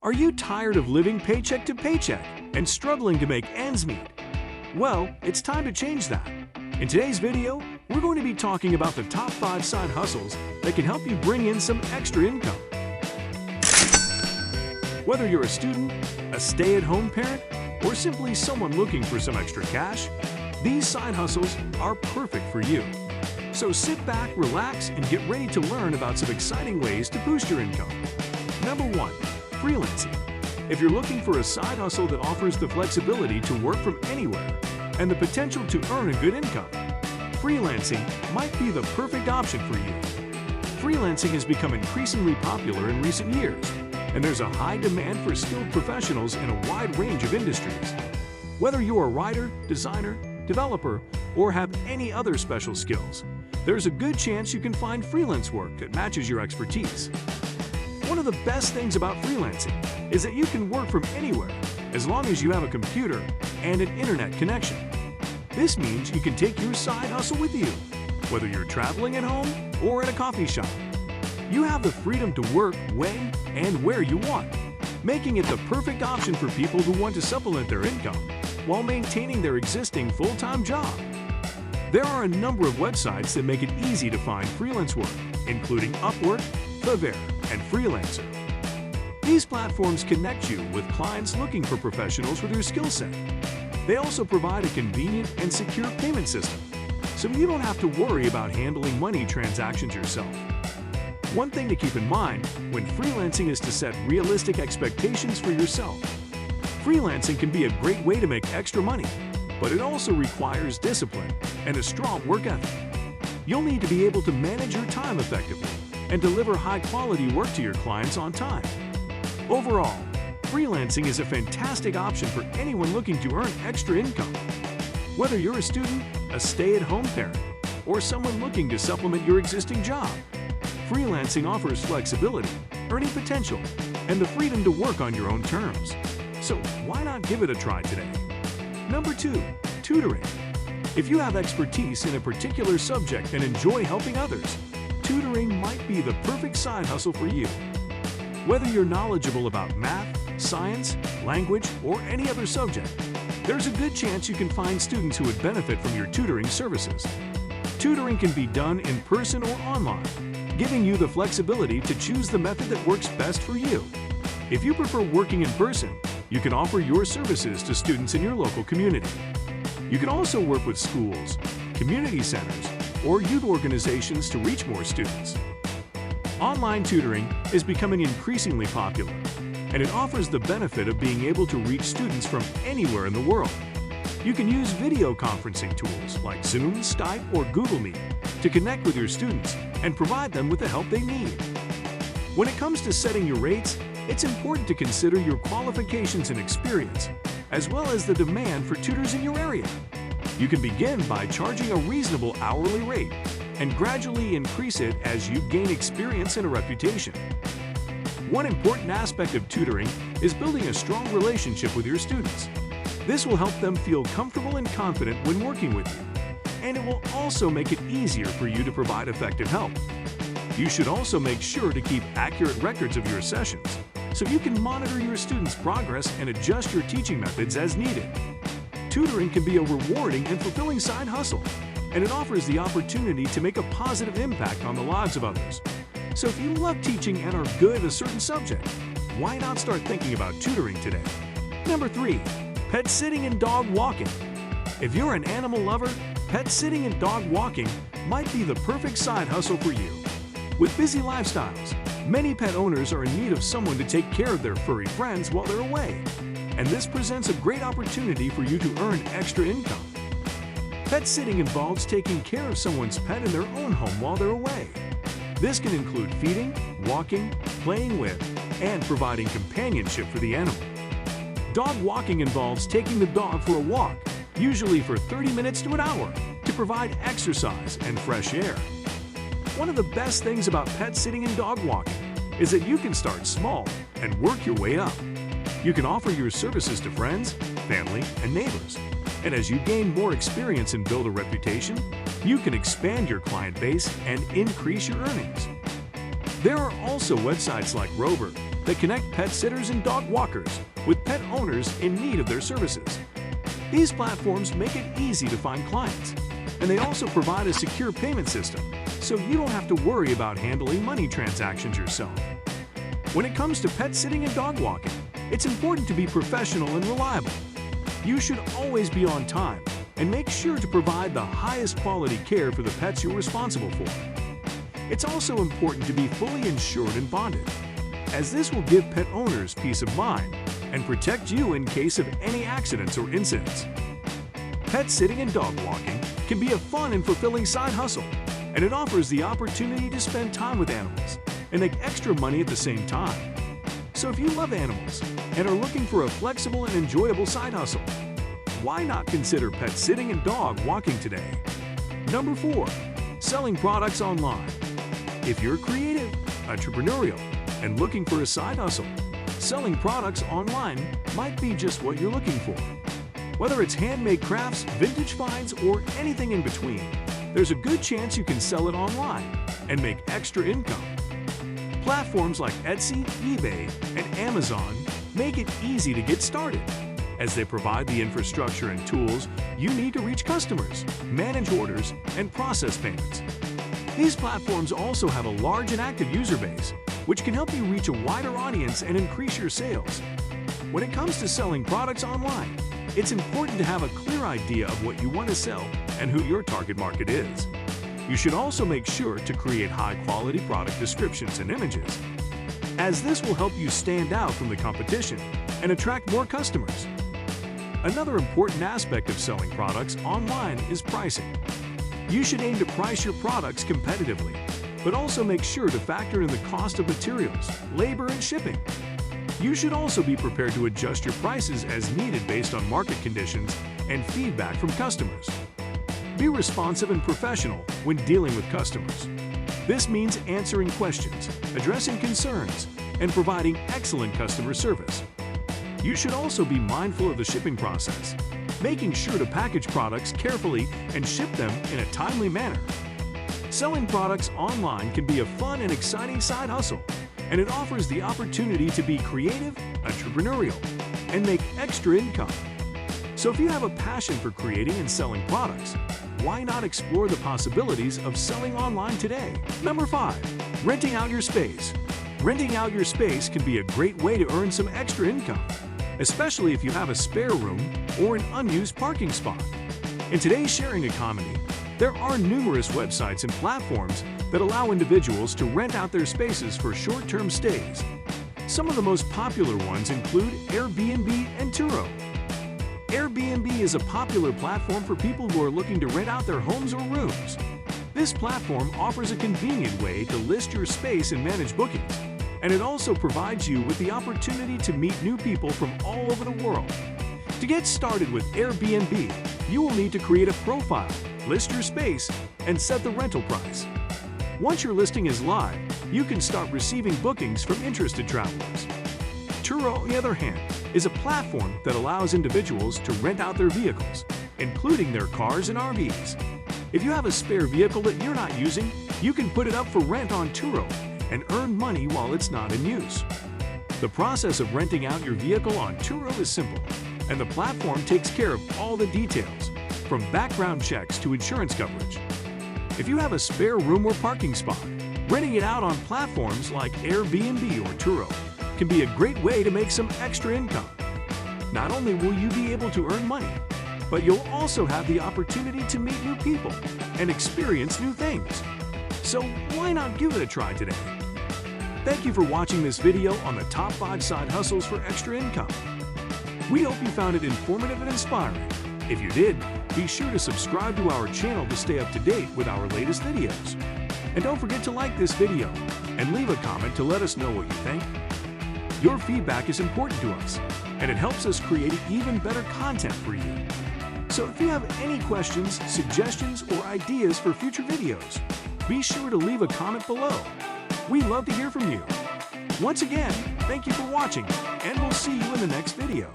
Are you tired of living paycheck to paycheck and struggling to make ends meet? Well, it's time to change that. In today's video, we're going to be talking about the top 5 side hustles that can help you bring in some extra income. Whether you're a student, a stay-at-home parent, or simply someone looking for some extra cash, these side hustles are perfect for you. So sit back, relax, and get ready to learn about some exciting ways to boost your income. Number 1. Freelancing. If you're looking for a side hustle that offers the flexibility to work from anywhere and the potential to earn a good income, freelancing might be the perfect option for you. Freelancing has become increasingly popular in recent years, and there's a high demand for skilled professionals in a wide range of industries. Whether you're a writer, designer, developer, or have any other special skills, there's a good chance you can find freelance work that matches your expertise. One of the best things about freelancing is that you can work from anywhere as long as you have a computer and an internet connection. This means you can take your side hustle with you, whether you're traveling at home or at a coffee shop. You have the freedom to work when and where you want, making it the perfect option for people who want to supplement their income while maintaining their existing full-time job. There are a number of websites that make it easy to find freelance work, including Upwork, Fiverr, and Freelancer. These platforms connect you with clients looking for professionals with your skill set. They also provide a convenient and secure payment system, so you don't have to worry about handling money transactions yourself. One thing to keep in mind when freelancing is to set realistic expectations for yourself. Freelancing can be a great way to make extra money, but it also requires discipline and a strong work ethic. You'll need to be able to manage your time effectively and deliver high-quality work to your clients on time. Overall, freelancing is a fantastic option for anyone looking to earn extra income. Whether you're a student, a stay-at-home parent, or someone looking to supplement your existing job, freelancing offers flexibility, earning potential, and the freedom to work on your own terms. So why not give it a try today? Number 2. Tutoring. If you have expertise in a particular subject and enjoy helping others, tutoring might be the perfect side hustle for you. Whether you're knowledgeable about math, science, language, or any other subject, there's a good chance you can find students who would benefit from your tutoring services. Tutoring can be done in person or online, giving you the flexibility to choose the method that works best for you. If you prefer working in person, you can offer your services to students in your local community. You can also work with schools, community centers, or youth organizations to reach more students. Online tutoring is becoming increasingly popular, and it offers the benefit of being able to reach students from anywhere in the world. You can use video conferencing tools like Zoom, Skype, or Google Meet to connect with your students and provide them with the help they need. When it comes to setting your rates, it's important to consider your qualifications and experience, as well as the demand for tutors in your area. You can begin by charging a reasonable hourly rate and gradually increase it as you gain experience and a reputation. One important aspect of tutoring is building a strong relationship with your students. This will help them feel comfortable and confident when working with you, and it will also make it easier for you to provide effective help. You should also make sure to keep accurate records of your sessions, so you can monitor your students' progress and adjust your teaching methods as needed. Tutoring can be a rewarding and fulfilling side hustle, and it offers the opportunity to make a positive impact on the lives of others. So if you love teaching and are good at a certain subject, why not start thinking about tutoring today? Number 3. Pet sitting and dog walking. If you're an animal lover, pet sitting and dog walking might be the perfect side hustle for you. With busy lifestyles, many pet owners are in need of someone to take care of their furry friends while they're away, and this presents a great opportunity for you to earn extra income. Pet sitting involves taking care of someone's pet in their own home while they're away. This can include feeding, walking, playing with, and providing companionship for the animal. Dog walking involves taking the dog for a walk, usually for 30 minutes to an hour, to provide exercise and fresh air. One of the best things about pet sitting and dog walking is that you can start small and work your way up. You can offer your services to friends, family, and neighbors. And as you gain more experience and build a reputation, you can expand your client base and increase your earnings. There are also websites like Rover, that connect pet sitters and dog walkers with pet owners in need of their services. These platforms make it easy to find clients, and they also provide a secure payment system, so you don't have to worry about handling money transactions yourself. When it comes to pet sitting and dog walking, it's important to be professional and reliable. You should always be on time and make sure to provide the highest quality care for the pets you're responsible for. It's also important to be fully insured and bonded, as this will give pet owners peace of mind and protect you in case of any accidents or incidents. Pet sitting and dog walking can be a fun and fulfilling side hustle, and it offers the opportunity to spend time with animals and make extra money at the same time. So if you love animals and are looking for a flexible and enjoyable side hustle, why not consider pet sitting and dog walking today? Number 4. Selling products online. If you're creative, entrepreneurial, and looking for a side hustle, selling products online might be just what you're looking for. Whether it's handmade crafts, vintage finds, or anything in between, there's a good chance you can sell it online and make extra income. Platforms like Etsy, eBay, and Amazon make it easy to get started, as they provide the infrastructure and tools you need to reach customers, manage orders, and process payments. These platforms also have a large and active user base, which can help you reach a wider audience and increase your sales. When it comes to selling products online, it's important to have a clear idea of what you want to sell and who your target market is. You should also make sure to create high-quality product descriptions and images, as this will help you stand out from the competition and attract more customers. Another important aspect of selling products online is pricing. You should aim to price your products competitively, but also make sure to factor in the cost of materials, labor, and shipping. You should also be prepared to adjust your prices as needed based on market conditions and feedback from customers. Be responsive and professional when dealing with customers. This means answering questions, addressing concerns, and providing excellent customer service. You should also be mindful of the shipping process, making sure to package products carefully and ship them in a timely manner. Selling products online can be a fun and exciting side hustle, and it offers the opportunity to be creative, entrepreneurial, and make extra income. So if you have a passion for creating and selling products, why not explore the possibilities of selling online today? Number 5. Renting out your space. Renting out your space can be a great way to earn some extra income, especially if you have a spare room or an unused parking spot. In today's sharing economy, there are numerous websites and platforms that allow individuals to rent out their spaces for short-term stays. Some of the most popular ones include Airbnb and Turo. Airbnb is a popular platform for people who are looking to rent out their homes or rooms. This platform offers a convenient way to list your space and manage bookings, and it also provides you with the opportunity to meet new people from all over the world. To get started with Airbnb, you will need to create a profile, list your space, and set the rental price. Once your listing is live, you can start receiving bookings from interested travelers. Turo, on the other hand, is a platform that allows individuals to rent out their vehicles, including their cars and RVs. If you have a spare vehicle that you're not using, you can put it up for rent on Turo and earn money while it's not in use. The process of renting out your vehicle on Turo is simple, and the platform takes care of all the details, from background checks to insurance coverage. If you have a spare room or parking spot, renting it out on platforms like Airbnb or Turo can be a great way to make some extra income. Not only will you be able to earn money, but you'll also have the opportunity to meet new people and experience new things. So why not give it a try today? Thank you for watching this video on the top 5 side hustles for extra income. We hope you found it informative and inspiring. If you did, be sure to subscribe to our channel to stay up to date with our latest videos. And don't forget to like this video and leave a comment to let us know what you think. Your feedback is important to us, and it helps us create even better content for you. So if you have any questions, suggestions, or ideas for future videos, be sure to leave a comment below. We'd love to hear from you. Once again, thank you for watching, and we'll see you in the next video.